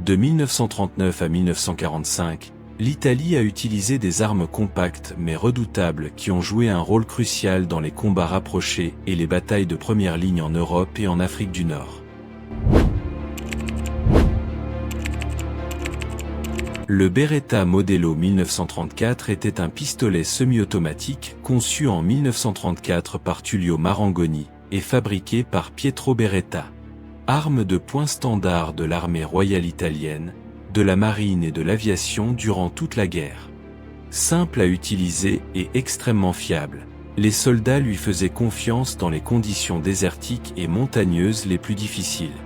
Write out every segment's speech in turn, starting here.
De 1939 à 1945, l'Italie a utilisé des armes compactes mais redoutables qui ont joué un rôle crucial dans les combats rapprochés et les batailles de première ligne en Europe et en Afrique du Nord. Le Beretta Modello 1934 était un pistolet semi-automatique conçu en 1934 par Tullio Marangoni et fabriqué par Pietro Beretta. Arme de point standard de l'armée royale italienne, de la marine et de l'aviation durant toute la guerre. Simple à utiliser et extrêmement fiable, les soldats lui faisaient confiance dans les conditions désertiques et montagneuses les plus difficiles.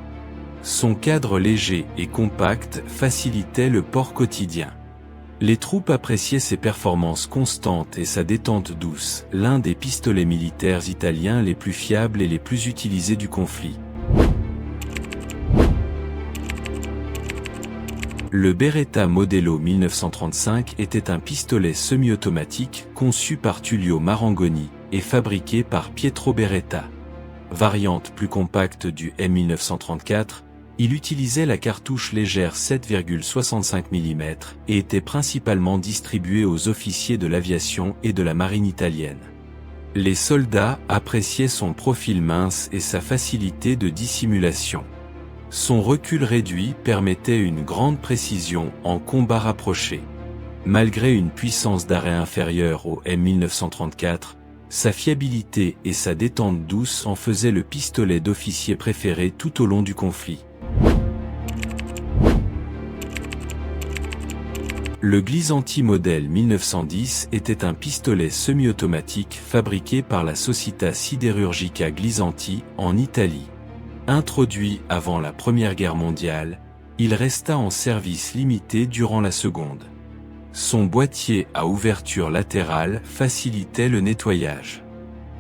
Son cadre léger et compact facilitait le port quotidien. Les troupes appréciaient ses performances constantes et sa détente douce, l'un des pistolets militaires italiens les plus fiables et les plus utilisés du conflit. Le Beretta Modello 1935 était un pistolet semi-automatique conçu par Tullio Marangoni et fabriqué par Pietro Beretta. Variante plus compacte du M1934, il utilisait la cartouche légère 7,65 mm et était principalement distribué aux officiers de l'aviation et de la marine italienne. Les soldats appréciaient son profil mince et sa facilité de dissimulation. Son recul réduit permettait une grande précision en combat rapproché. Malgré une puissance d'arrêt inférieure au M1934, sa fiabilité et sa détente douce en faisaient le pistolet d'officier préféré tout au long du conflit. Le Glisanti Model 1910 était un pistolet semi-automatique fabriqué par la Società Siderurgica Glisanti en Italie. Introduit avant la Première Guerre mondiale, il resta en service limité durant la Seconde. Son boîtier à ouverture latérale facilitait le nettoyage.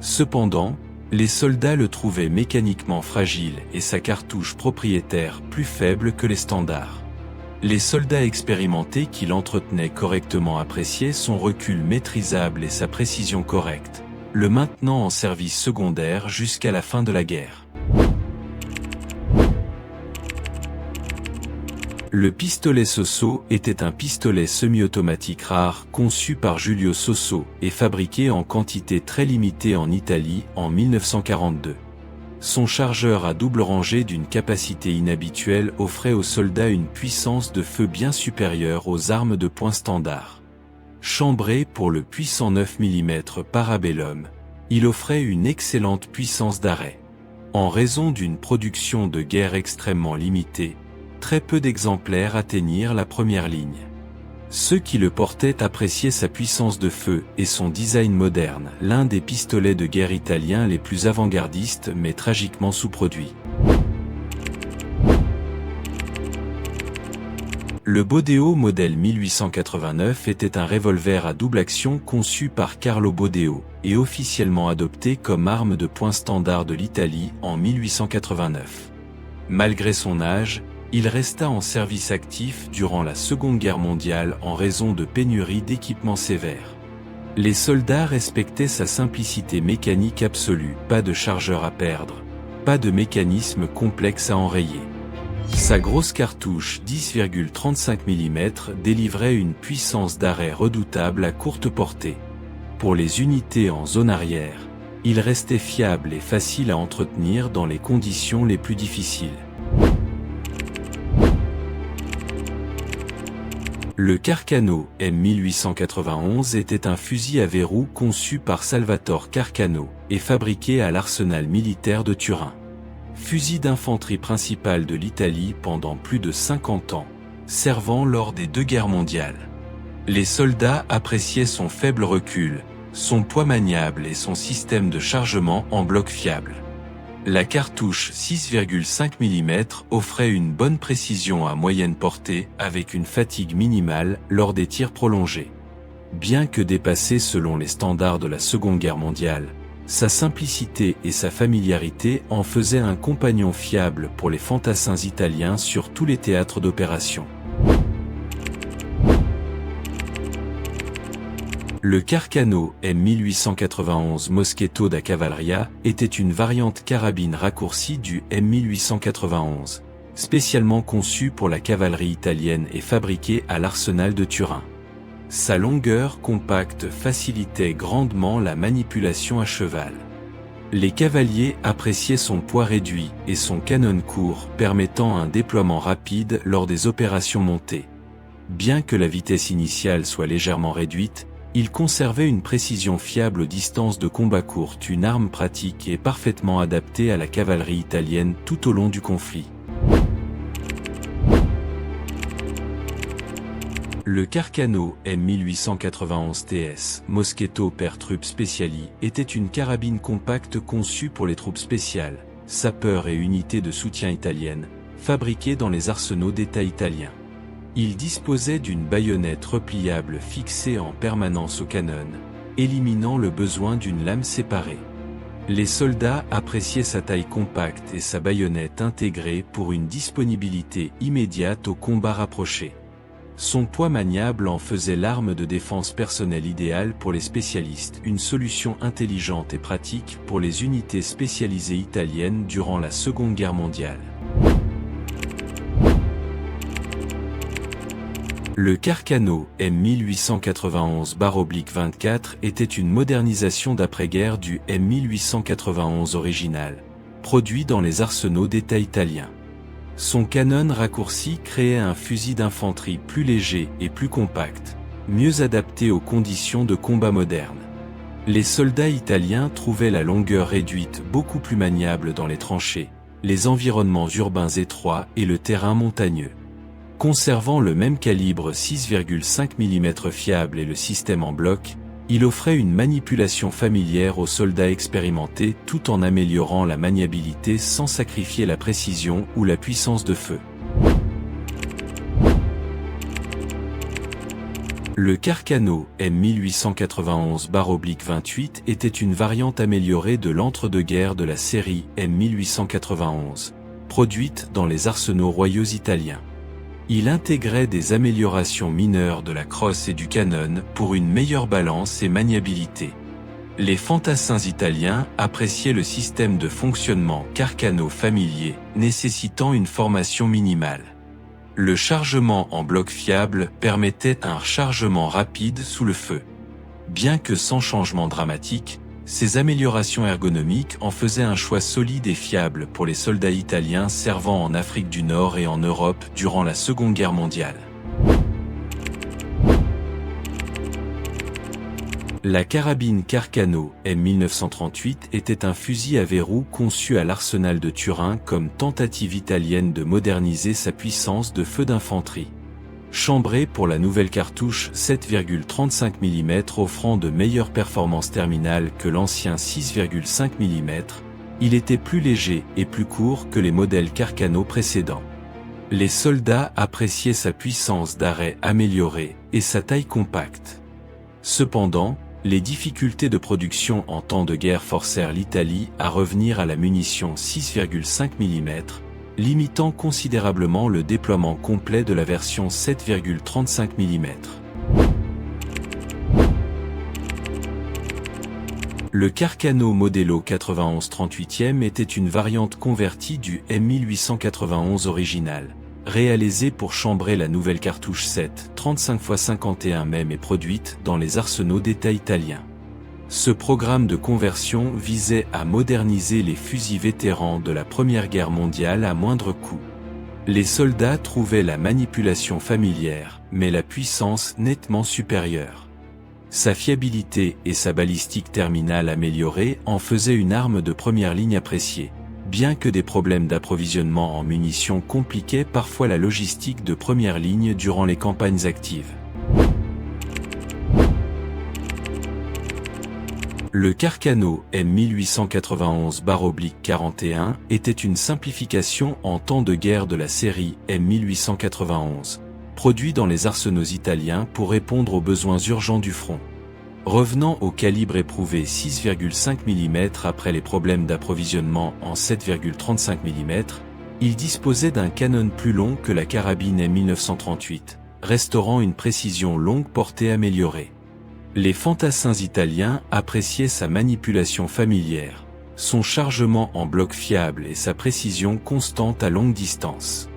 Cependant, les soldats le trouvaient mécaniquement fragile et sa cartouche propriétaire plus faible que les standards. Les soldats expérimentés qui l'entretenaient correctement appréciaient son recul maîtrisable et sa précision correcte, le maintenant en service secondaire jusqu'à la fin de la guerre. Le pistolet Sosso était un pistolet semi-automatique rare conçu par Giulio Sosso et fabriqué en quantité très limitée en Italie en 1942. Son chargeur à double rangée d'une capacité inhabituelle offrait aux soldats une puissance de feu bien supérieure aux armes de poing standard. Chambré pour le puissant 9 mm Parabellum, il offrait une excellente puissance d'arrêt. En raison d'une production de guerre extrêmement limitée, très peu d'exemplaires atteignirent la première ligne. Ceux qui le portaient appréciaient sa puissance de feu et son design moderne, l'un des pistolets de guerre italiens les plus avant-gardistes mais tragiquement sous-produits. Le Bodeo Model 1889 était un revolver à double action conçu par Carlo Bodeo et officiellement adopté comme arme de poing standard de l'Italie en 1889. Malgré son âge, il resta en service actif durant la Seconde Guerre mondiale en raison de pénuries d'équipements sévères. Les soldats respectaient sa simplicité mécanique absolue, pas de chargeur à perdre, pas de mécanisme complexe à enrayer. Sa grosse cartouche 10,35 mm délivrait une puissance d'arrêt redoutable à courte portée. Pour les unités en zone arrière, il restait fiable et facile à entretenir dans les conditions les plus difficiles. Le Carcano M1891 était un fusil à verrou conçu par Salvatore Carcano et fabriqué à l'arsenal militaire de Turin. Fusil d'infanterie principal de l'Italie pendant plus de 50 ans, servant lors des deux guerres mondiales. Les soldats appréciaient son faible recul, son poids maniable et son système de chargement en bloc fiable. La cartouche 6,5 mm offrait une bonne précision à moyenne portée avec une fatigue minimale lors des tirs prolongés. Bien que dépassé selon les standards de la Seconde Guerre mondiale, sa simplicité et sa familiarité en faisaient un compagnon fiable pour les fantassins italiens sur tous les théâtres d'opération. Le Carcano M1891 Moschetto da Cavalleria était une variante carabine raccourcie du M1891, spécialement conçu pour la cavalerie italienne et fabriqué à l'arsenal de Turin. Sa longueur compacte facilitait grandement la manipulation à cheval. Les cavaliers appréciaient son poids réduit et son canon court permettant un déploiement rapide lors des opérations montées. Bien que la vitesse initiale soit légèrement réduite, il conservait une précision fiable aux distances de combat courtes, une arme pratique et parfaitement adaptée à la cavalerie italienne tout au long du conflit. Le Carcano M1891 TS Moschetto per Truppe Speciali était une carabine compacte conçue pour les troupes spéciales, sapeurs et unités de soutien italiennes, fabriquée dans les arsenaux d'État italiens. Il disposait d'une baïonnette repliable fixée en permanence au canon, éliminant le besoin d'une lame séparée. Les soldats appréciaient sa taille compacte et sa baïonnette intégrée pour une disponibilité immédiate au combat rapproché. Son poids maniable en faisait l'arme de défense personnelle idéale pour les spécialistes, une solution intelligente et pratique pour les unités spécialisées italiennes durant la Seconde Guerre mondiale. Le Carcano M1891-24 était une modernisation d'après-guerre du M1891 original, produit dans les arsenaux d'État italiens. Son canon raccourci créait un fusil d'infanterie plus léger et plus compact, mieux adapté aux conditions de combat modernes. Les soldats italiens trouvaient la longueur réduite beaucoup plus maniable dans les tranchées, les environnements urbains étroits et le terrain montagneux. Conservant le même calibre 6,5 mm fiable et le système en bloc, il offrait une manipulation familière aux soldats expérimentés tout en améliorant la maniabilité sans sacrifier la précision ou la puissance de feu. Le Carcano M1891-28 était une variante améliorée de l'entre-deux-guerres de la série M1891, produite dans les arsenaux royaux italiens. Il intégrait des améliorations mineures de la crosse et du canon pour une meilleure balance et maniabilité. Les fantassins italiens appréciaient le système de fonctionnement Carcano familier, nécessitant une formation minimale. Le chargement en bloc fiable permettait un rechargement rapide sous le feu. Bien que sans changement dramatique, ces améliorations ergonomiques en faisaient un choix solide et fiable pour les soldats italiens servant en Afrique du Nord et en Europe durant la Seconde Guerre mondiale. La carabine Carcano M1938 était un fusil à verrou conçu à l'arsenal de Turin comme tentative italienne de moderniser sa puissance de feu d'infanterie. Chambré pour la nouvelle cartouche 7,35 mm offrant de meilleures performances terminales que l'ancien 6,5 mm, il était plus léger et plus court que les modèles Carcano précédents. Les soldats appréciaient sa puissance d'arrêt améliorée et sa taille compacte. Cependant, les difficultés de production en temps de guerre forcèrent l'Italie à revenir à la munition 6,5 mm, limitant considérablement le déploiement complet de la version 7,35 mm. Le Carcano Modello 91 38e était une variante convertie du M1891 original, réalisée pour chambrer la nouvelle cartouche 7 35x51 mm et produite dans les arsenaux d'État italiens. Ce programme de conversion visait à moderniser les fusils vétérans de la Première Guerre mondiale à moindre coût. Les soldats trouvaient la manipulation familière, mais la puissance nettement supérieure. Sa fiabilité et sa balistique terminale améliorée en faisaient une arme de première ligne appréciée, bien que des problèmes d'approvisionnement en munitions compliquaient parfois la logistique de première ligne durant les campagnes actives. Le Carcano M1891-41 était une simplification en temps de guerre de la série M1891, produit dans les arsenaux italiens pour répondre aux besoins urgents du front. Revenant au calibre éprouvé 6,5 mm après les problèmes d'approvisionnement en 7,35 mm, il disposait d'un canon plus long que la carabine M1938, restaurant une précision longue portée améliorée. Les fantassins italiens appréciaient sa manipulation familière, son chargement en bloc fiable et sa précision constante à longue distance.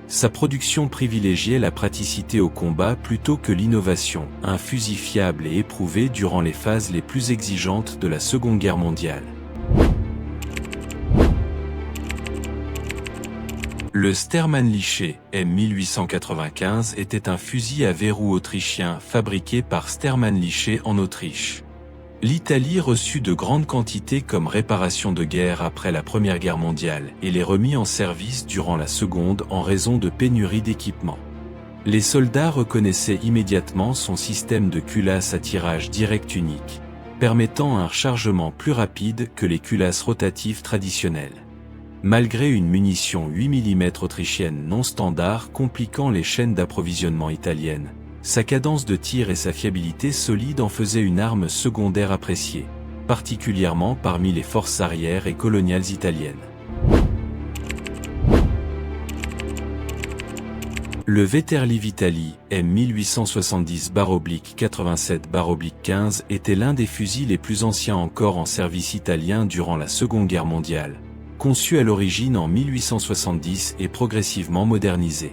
Sa production privilégiait la praticité au combat plutôt que l'innovation, un fusil fiable et éprouvé durant les phases les plus exigeantes de la Seconde Guerre mondiale. Le Stermann-Liche M1895 était un fusil à verrou autrichien fabriqué par Stermann-Liche en Autriche. L'Italie reçut de grandes quantités comme réparation de guerre après la Première Guerre mondiale et les remit en service durant la Seconde en raison de pénuries d'équipement. Les soldats reconnaissaient immédiatement son système de culasse à tirage direct unique, permettant un rechargement plus rapide que les culasses rotatives traditionnelles. Malgré une munition 8 mm autrichienne non standard compliquant les chaînes d'approvisionnement italiennes, sa cadence de tir et sa fiabilité solide en faisaient une arme secondaire appréciée, particulièrement parmi les forces arrières et coloniales italiennes. Le Veterli Vitali M1870-87-15 était l'un des fusils les plus anciens encore en service italien durant la Seconde Guerre mondiale, conçu à l'origine en 1870 et progressivement modernisé.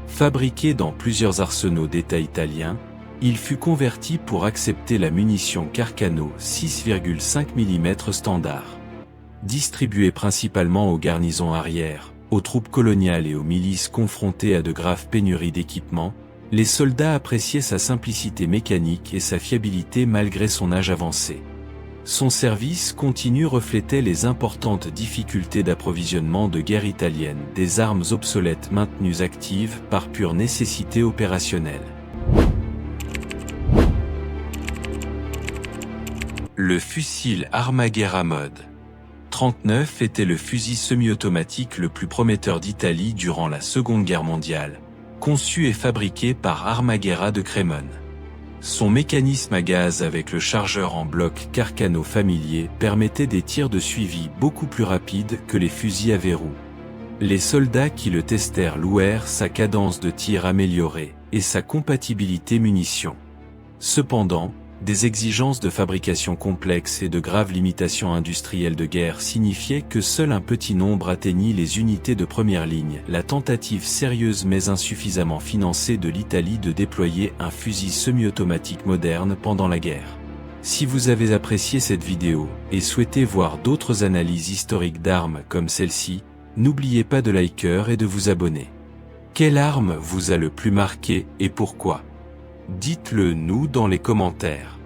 Fabriqué dans plusieurs arsenaux d'État italiens, il fut converti pour accepter la munition Carcano 6,5 mm standard. Distribué principalement aux garnisons arrières, aux troupes coloniales et aux milices confrontées à de graves pénuries d'équipement, les soldats appréciaient sa simplicité mécanique et sa fiabilité malgré son âge avancé. Son service continu reflétait les importantes difficultés d'approvisionnement de guerre italienne, des armes obsolètes maintenues actives par pure nécessité opérationnelle. Le fusil Armaghera Mod 39 était le fusil semi-automatique le plus prometteur d'Italie durant la Seconde Guerre mondiale, conçu et fabriqué par Armaghera de Crémone. Son mécanisme à gaz avec le chargeur en bloc Carcano familier permettait des tirs de suivi beaucoup plus rapides que les fusils à verrou. Les soldats qui le testèrent louèrent sa cadence de tir améliorée et sa compatibilité munitions. Cependant, des exigences de fabrication complexes et de graves limitations industrielles de guerre signifiaient que seul un petit nombre atteignit les unités de première ligne, la tentative sérieuse mais insuffisamment financée de l'Italie de déployer un fusil semi-automatique moderne pendant la guerre. Si vous avez apprécié cette vidéo et souhaitez voir d'autres analyses historiques d'armes comme celle-ci, n'oubliez pas de liker et de vous abonner. Quelle arme vous a le plus marqué et pourquoi ? Dites-le nous dans les commentaires.